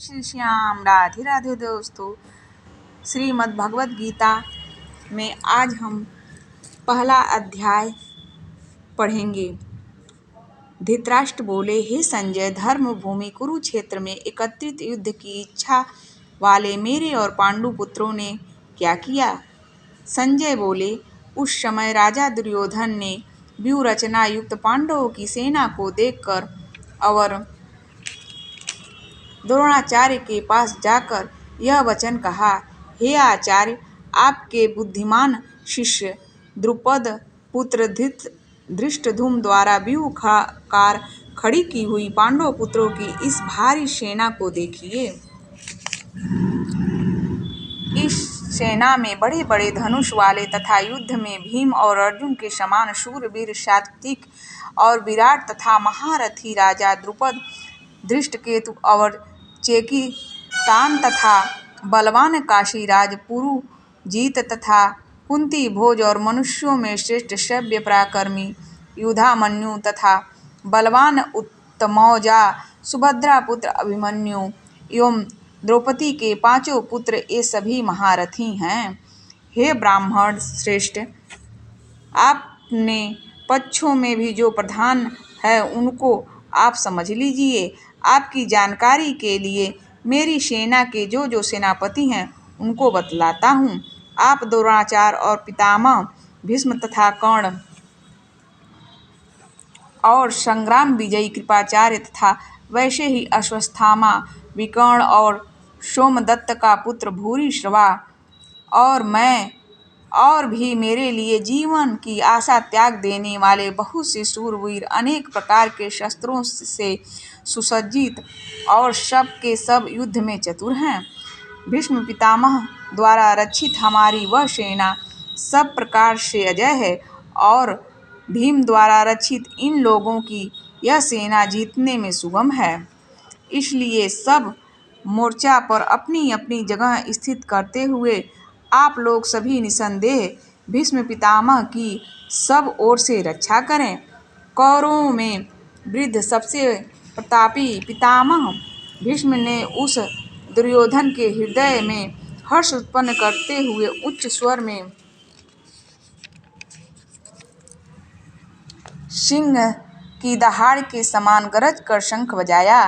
श्री श्याम, राधे राधे दोस्तों। श्रीमद् भगवत गीता में आज हम पहला अध्याय पढ़ेंगे। धृतराष्ट्र बोले, हे संजय, धर्म भूमि कुरुक्षेत्र में एकत्रित युद्ध की इच्छा वाले मेरे और पांडु पुत्रों ने क्या किया? संजय बोले, उस समय राजा दुर्योधन ने व्यूह रचना युक्त पांडवों की सेना को देखकर और द्रोणाचार्य के पास जाकर यह वचन कहा, हे आचार्य, आपके बुद्धिमान शिष्य द्रुपद पुत्र धृष्टद्युम्न द्वारा व्यूहकार खड़ी की हुई पांडव पुत्रों की इस भारी सेना को देखिए। इस सेना में बड़े बड़े धनुष वाले तथा युद्ध में भीम और अर्जुन के समान शूरवीर, सात्विक और विराट तथा महारथी राजा द्रुपद, धृष्टकेतु और चेकितान तथा बलवान काशीराज पुरुजीत तथा कुंती भोज और मनुष्यों में श्रेष्ठ शव्य पराक्रमी युधामन्यु तथा बलवान उत्तमौजा सुभद्रा पुत्र अभिमन्यु एवं द्रौपदी के पांचों पुत्र, ये सभी महारथी हैं। हे ब्राह्मण श्रेष्ठ, आपने पक्षों में भी जो प्रधान है उनको आप समझ लीजिए। आपकी जानकारी के लिए मेरी सेना के जो सेनापति हैं उनको बतलाता हूँ। आप द्रोणाचार्य और पितामह भीष्म तथा कर्ण और संग्राम विजयी कृपाचार्य तथा वैसे ही अश्वत्थामा, विकर्ण और सोमदत्त का पुत्र भूरिश्रवा और मैं और भी मेरे लिए जीवन की आशा त्याग देने वाले बहुत से शूरवीर, अनेक प्रकार के शस्त्रों से सुसज्जित और सब के सब युद्ध में चतुर हैं। भीष्म पितामह द्वारा रक्षित हमारी वह सेना सब प्रकार से अजय है और भीम द्वारा रक्षित इन लोगों की यह सेना जीतने में सुगम है। इसलिए सब मोर्चा पर अपनी अपनी जगह स्थित करते हुए आप लोग सभी निसंदेह भीष्म पितामह की सब ओर से रक्षा करें। कौरवों में वृद्ध सबसे प्रतापी पितामह भीष्म ने उस दुर्योधन के हृदय में हर्ष उत्पन्न करते हुए उच्च स्वर में सिंह की दहाड़ के समान गरज कर शंख बजाया।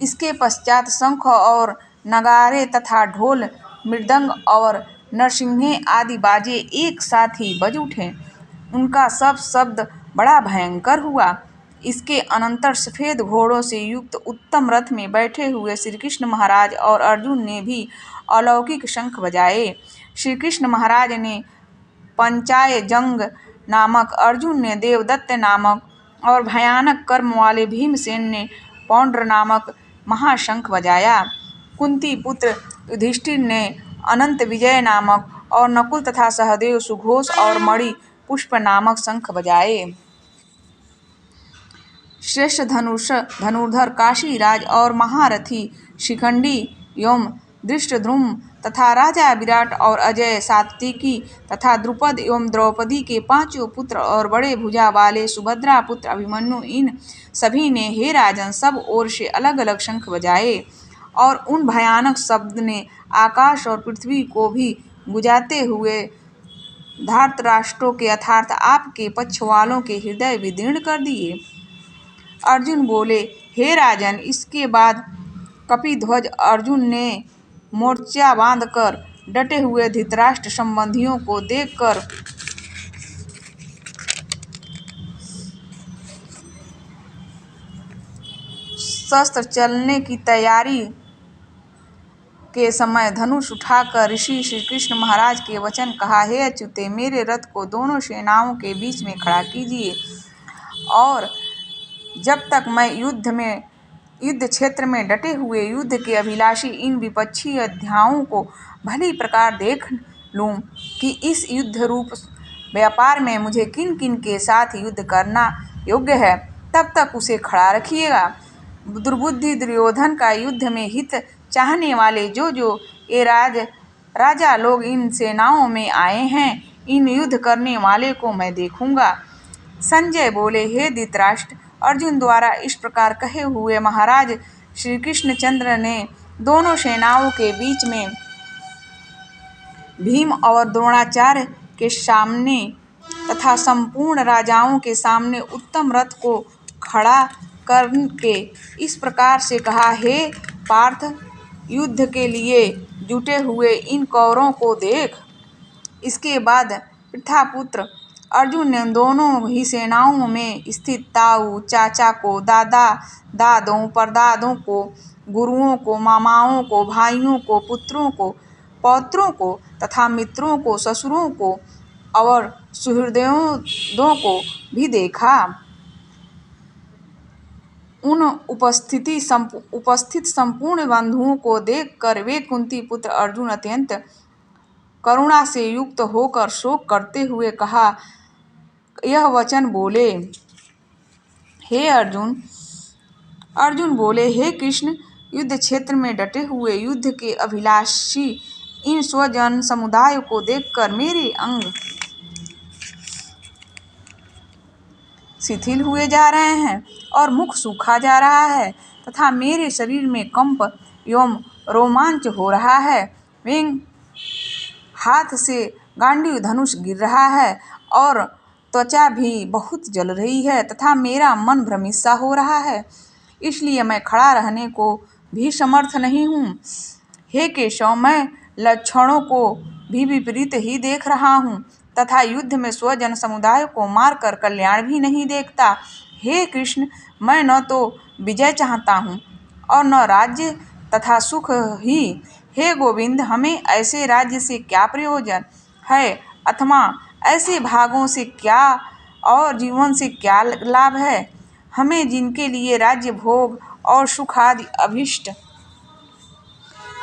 इसके पश्चात शंख और नगारे तथा ढोल, मृदंग और नरसिंहे आदि बाजे एक साथ ही बज उठे। उनका सब शब्द बड़ा भयंकर हुआ। इसके अनंतर सफेद घोड़ों से युक्त उत्तम रथ में बैठे हुए श्री कृष्ण महाराज और अर्जुन ने भी अलौकिक शंख बजाए। श्री कृष्ण महाराज ने पंचायजंग नामक, अर्जुन ने देवदत्त नामक और भयानक कर्म वाले भीमसेन ने पौंड्र नामक महाशंख बजाया। कुंती पुत्र युधिष्ठिर ने अनंत विजय नामक और नकुल तथा सहदेव सुघोष और मणि पुष्प नामक शंख बजाए। श्रेष्ठ धनुर्धर काशीराज और महारथी शिखंडी एवं धृष्टद्युम्न तथा राजा विराट और अजय सात्विकी तथा द्रुपद एवं द्रौपदी के पांचों पुत्र और बड़े भुजा वाले सुभद्रा पुत्र अभिमन्यु, इन सभी ने हे राजन सब ओर से अलग अलग शंख बजाए और उन भयानक शब्द ने आकाश और पृथ्वी को भी गुंजाते हुए धृतराष्ट्र के अर्थात आपके पक्ष वालों के हृदय विदीर्ण कर दिए। अर्जुन बोले, हे राजन, इसके बाद कपिध्वज अर्जुन ने मोर्चा बांधकर डटे हुए धृतराष्ट्र संबंधियों को देखकर शस्त्र चलने की तैयारी के समय धनुष उठाकर ऋषि श्री कृष्ण महाराज के वचन कहा, हे अच्युते, मेरे रथ को दोनों सेनाओं के बीच में खड़ा कीजिए और जब तक मैं युद्ध क्षेत्र में डटे हुए युद्ध के अभिलाषी इन विपक्षी योद्धाओं को भली प्रकार देख लूं कि इस युद्ध रूप व्यापार में मुझे किन किन के साथ युद्ध करना योग्य है, तब तक उसे खड़ा रखिएगा। दुर्बुद्धि दुर्योधन का युद्ध में हित चाहने वाले जो ये राजा लोग इन सेनाओं में आए हैं, इन युद्ध करने वाले को मैं देखूंगा। संजय बोले, हे धृतराष्ट्र, अर्जुन द्वारा इस प्रकार कहे हुए महाराज श्री कृष्णचंद्र ने दोनों सेनाओं के बीच में भीम और द्रोणाचार्य के सामने तथा संपूर्ण राजाओं के सामने उत्तम रथ को खड़ा करके इस प्रकार से कहा, हे पार्थ, युद्ध के लिए जुटे हुए इन कौरवों को देख। इसके बाद पृथापुत्र अर्जुन ने दोनों ही सेनाओं में स्थित ताऊ, चाचा को, दादा, दादों, परदादों को, गुरुओं को, मामाओं को, भाइयों को, पुत्रों को, पौत्रों को तथा मित्रों को, ससुरों को और सुहृदों को भी देखा। उन उपस्थित संपूर्ण बंधुओं को देखकर वे कुंती पुत्र अर्जुन अत्यंत करुणा से युक्त होकर शोक करते हुए यह वचन बोले। हे अर्जुन बोले, हे कृष्ण, युद्ध क्षेत्र में डटे हुए युद्ध के अभिलाषी इन स्वजन समुदाय को देखकर मेरे अंग शिथिल हुए जा रहे हैं और मुख सूखा जा रहा है तथा मेरे शरीर में कंप एवं रोमांच हो रहा है। मेरे हाथ से गांडीव धनुष गिर रहा है और त्वचा भी बहुत जल रही है तथा मेरा मन भ्रमित सा हो रहा है, इसलिए मैं खड़ा रहने को भी समर्थ नहीं हूँ। हे केशव, मैं लक्षणों को भी विपरीत ही देख रहा हूँ तथा युद्ध में स्वजन समुदाय को मारकर कल्याण भी नहीं देखता। हे कृष्ण, मैं न तो विजय चाहता हूँ और न राज्य तथा सुख ही। हे गोविंद, हमें ऐसे राज्य से क्या प्रयोजन है अथवा ऐसे भागों से क्या और जीवन से क्या लाभ है। हमें जिनके लिए राज्य भोग और सुख आदि अभिष्ट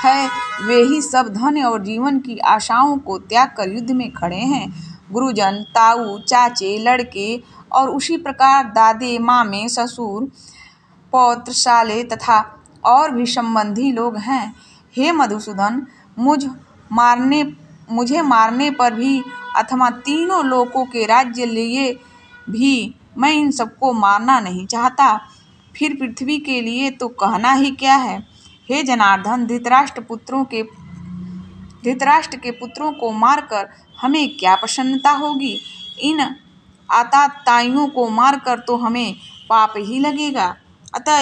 है, वे ही सब धन और जीवन की आशाओं को त्याग कर युद्ध में खड़े हैं। गुरुजन, ताऊ, चाचे, लड़के और उसी प्रकार दादे, मामे, ससुर, पौत्र, साले तथा और भी संबंधी लोग हैं। हे मधुसूदन, मुझे मारने पर भी अथवा तीनों लोकों के राज्य लिए भी मैं इन सबको मारना नहीं चाहता। फिर पृथ्वी के लिए तो कहना ही क्या है। हे जनार्दन, धृतराष्ट्र के पुत्रों को मारकर हमें क्या प्रसन्नता होगी। इन आतताइयों को मारकर तो हमें पाप ही लगेगा। अतः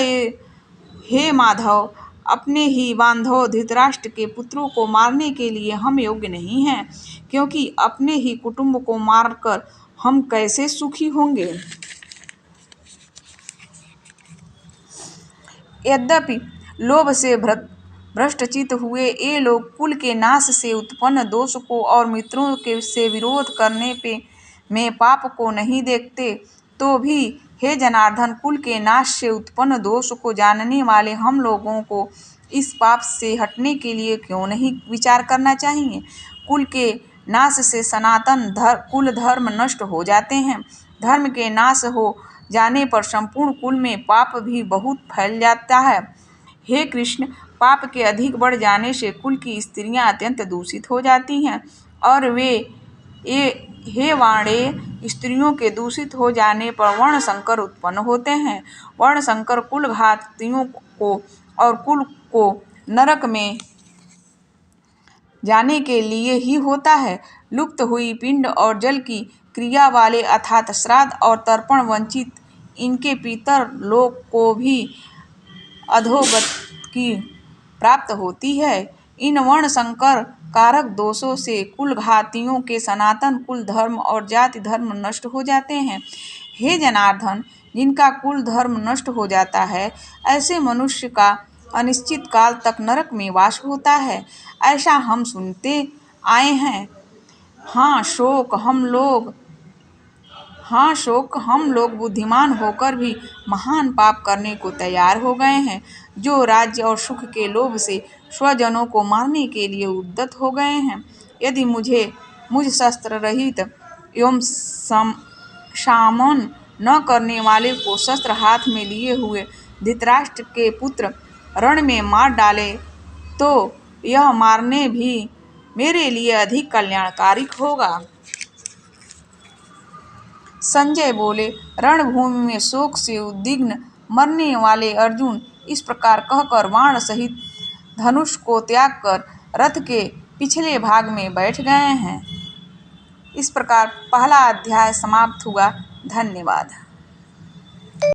हे माधव, अपने ही बांधव धृतराष्ट्र के पुत्रों को मारने के लिए हम योग्य नहीं हैं, क्योंकि अपने ही कुटुंब को मारकर हम कैसे सुखी होंगे। यद्यपि लोभ से भ्रष्टचित्त हुए ये लोग कुल के नाश से उत्पन्न दोष को और मित्रों के से विरोध करने में पाप को नहीं देखते, तो भी हे जनार्दन, कुल के नाश से उत्पन्न दोष को जानने वाले हम लोगों को इस पाप से हटने के लिए क्यों नहीं विचार करना चाहिए। कुल के नाश से सनातन कुल धर्म नष्ट हो जाते हैं। धर्म के नाश हो जाने पर संपूर्ण कुल में पाप भी बहुत फैल जाता है। हे कृष्ण, पाप के अधिक बढ़ जाने से कुल की स्त्रियां अत्यंत दूषित हो जाती हैं और हे वाणे, स्त्रियों के दूषित हो जाने पर वर्ण संकर उत्पन्न होते हैं। वर्ण संकर कुल घातियों को और कुल को नरक में जाने के लिए ही होता है। लुप्त हुई पिंड और जल की क्रिया वाले अर्थात श्राद्ध और तर्पण वंचित इनके पितर लोक को भी अधोगति प्राप्त होती है। इन वर्ण संकर कारक दोषों से कुल घातियों के सनातन कुल धर्म और जाति धर्म नष्ट हो जाते हैं। हे जनार्दन, जिनका कुल धर्म नष्ट हो जाता है, ऐसे मनुष्य का अनिश्चित काल तक नरक में वास होता है, ऐसा हम सुनते आए हैं। हाँ शोक, हम लोग बुद्धिमान होकर भी महान पाप करने को तैयार हो गए हैं, जो राज्य और सुख के लोभ से स्वजनों को मारने के लिए उद्यत हो गए हैं। यदि मुझ शस्त्र रहित एवं सामन न करने वाले को शस्त्र हाथ में लिए हुए धृतराष्ट्र के पुत्र रण में मार डाले, तो यह मारने भी मेरे लिए अधिक कल्याणकारी होगा। संजय बोले, रणभूमि में शोक से उद्विग्न मरने वाले अर्जुन इस प्रकार कहकर बाण सहित धनुष को त्याग कर रथ के पिछले भाग में बैठ गए हैं। इस प्रकार पहला अध्याय समाप्त हुआ। धन्यवाद।